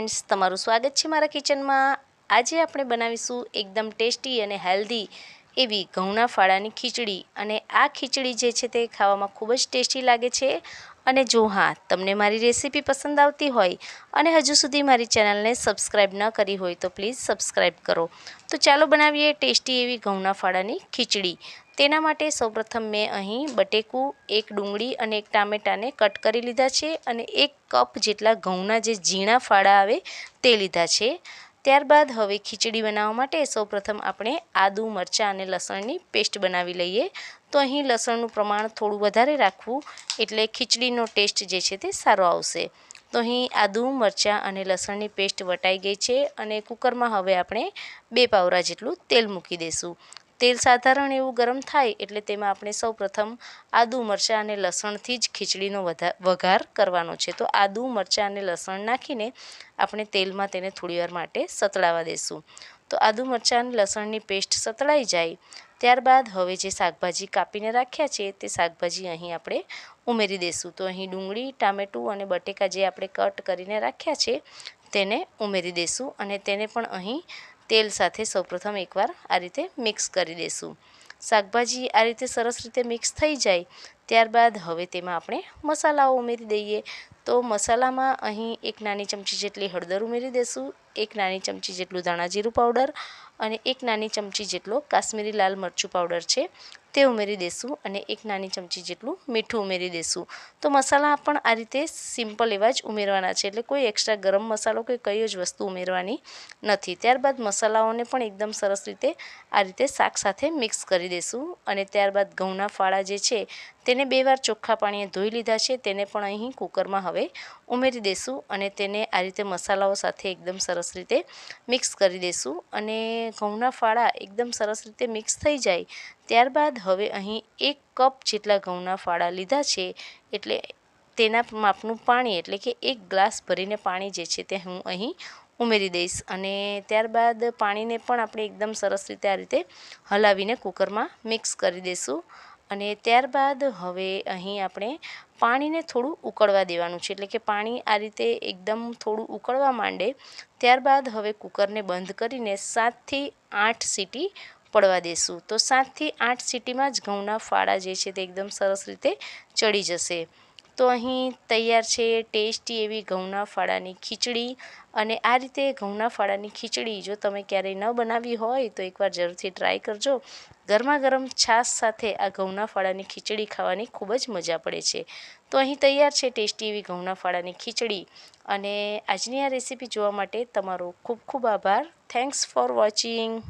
Friends, તમારું સ્વાગત છે મારા કિચનમાં। આજે આપણે બનાવીશું એકદમ ટેસ્ટી અને હેલ્ધી એવી ઘઉંના ફાળાની ખીચડી। અને આ ખીચડી જે છે તે ખાવામાં ખૂબ જ ટેસ્ટી લાગે છે। અને જો હા, તમને મારી રેસીપી પસંદ આવતી હોય અને હજુ સુધી મારી ચેનલને સબસ્ક્રાઈબ ન કરી હોય તો પ્લીઝ સબસ્ક્રાઈબ કરો। તો ચાલો બનાવીએ ટેસ્ટી એવી ઘઉંના ફાળાની ખીચડી। તેના માટે સૌપ્રથમ મેં અહીં બટેકું, એક ડુંગળી અને એક ટામેટાને કટ કરી લીધા છે અને 1 કપ જેટલા ઘઉંના જે ઝીણા ફાળા આવે તે લીધા છે। ત્યારબાદ હવે ખીચડી બનાવવા માટે સૌપ્રથમ આપણે આદુ, મરચાં અને લસણની પેસ્ટ બનાવી લઈએ। તો અહીં લસણનું પ્રમાણ થોડું વધારે રાખવું એટલે ખીચડીનો ટેસ્ટ જે છે તે સારો આવશે। તો અહીં આદુ, મરચાં અને લસણની પેસ્ટ વટાઈ ગઈ છે અને કુકરમાં હવે આપણે 2 પાવરા જેટલું તેલ મૂકી દઈશું। તેલ સાધારણ એવું ગરમ થાય એટલે તેમાં આપણે સૌપ્રથમ આદુ, મરચાં અને લસણથી જ ખીચડીનો વઘાર કરવાનો છે। તો આદુ, મરચાં અને લસણ નાખીને આપણે તેલમાં તેને થોડીવાર માટે સતળાવા દઈશું। તો આદુ, મરચાં અને લસણની પેસ્ટ સતળાઈ જાય ત્યારબાદ હવે જે શાકભાજી કાપીને રાખ્યા છે તે શાકભાજી અહીં આપણે ઉમેરી દઈશું। તો અહીં ડુંગળી, ટામેટું અને બટેકા જે આપણે કટ કરીને રાખ્યા છે તેને ઉમેરી દઈશું અને તેને પણ અહીં તેલ સાથે સૌપ્રથમ એકવાર આ રીતે મિક્સ કરી દઈશું। શાકભાજી આ રીતે સરસ રીતે મિક્સ થઈ જાય ત્યારબાદ હવે તેમાં આપણે મસાલાઓ ઉમેરી દઈએ। તો મસાલામાં અહીં 1 નાની ચમચી જેટલી હળદર ઉમેરી દઈશું, 1 નાની ચમચી જેટલું ધાણા જીરું પાવડર અને 1 નાની ચમચી જેટલો કાશ્મીરી લાલ મરચું પાવડર છે તે ઉમેરી દઈશું અને 1 નાની ચમચી જેટલું મીઠું ઉમેરી દઈશું। તો મસાલા પણ આ રીતે સિમ્પલ એવા જ ઉમેરવાના છે, એટલે કોઈ એક્સ્ટ્રા ગરમ મસાલો કે કઈ જ વસ્તુ ઉમેરવાની નથી। ત્યારબાદ મસાલાઓને પણ એકદમ સરસ રીતે આ રીતે શાક સાથે મિક્સ કરી દઈશું અને ત્યારબાદ ઘઉંના ફાળા જે છે તેને 2 વાર ચોખ્ખા પાણીએ ધોઈ લીધા છે તેને પણ અહીં કુકરમાં હવે ઉમેરી દઈશું અને તેને આ રીતે મસાલાઓ સાથે એકદમ સરસ રીતે મિક્સ કરી દઈશું। અને ઘઉંના ફાળા એકદમ સરસ રીતે મિક્સ થઈ જાય ત્યારબાદ હવે અહીં 1 કપ જેટલા ઘઉંના ફાળા લીધા છે એટલે તેના માપનું પાણી એટલે કે 1 ગ્લાસ ભરીને પાણી જે છે તે હું અહીં ઉમેરી દઈશ અને ત્યારબાદ પાણીને પણ આપણે એકદમ સરસ રીતે આ રીતે હલાવીને કુકરમાં મિક્સ કરી દઈશું। અને ત્યારબાદ હવે અહીં આપણે પાણીને થોડું ઉકળવા દેવાનું છે, એટલે કે પાણી આ રીતે એકદમ થોડું ઉકળવા માંડે ત્યારબાદ હવે કુકરને બંધ કરીને 7 થી 8 સીટી પડવા દઈશું। તો 7 થી 8 સીટીમાં જ ઘઉંના ફાળા જે છે તે એકદમ સરસ રીતે ચડી જશે। તો અહીં તૈયાર છે ટેસ્ટી એવી ઘઉંના ફાળાની ખીચડી। અને આ રીતે ઘઉંના ફાળાની ખીચડી જો તમે ક્યારેય ન બનાવી હોય તો એકવાર જરૂરથી ટ્રાય કરજો। ગરમા ગરમ છાશ સાથે આ ઘઉંના ફાળાની ખીચડી ખાવાની ખૂબ જ મજા પડે છે। તો અહીં તૈયાર છે ટેસ્ટી એવી ઘઉંના ફાળાની ખીચડી। અને આજની આ રેસીપી જોવા માટે તમારો ખૂબ ખૂબ આભાર। Thanks for watching.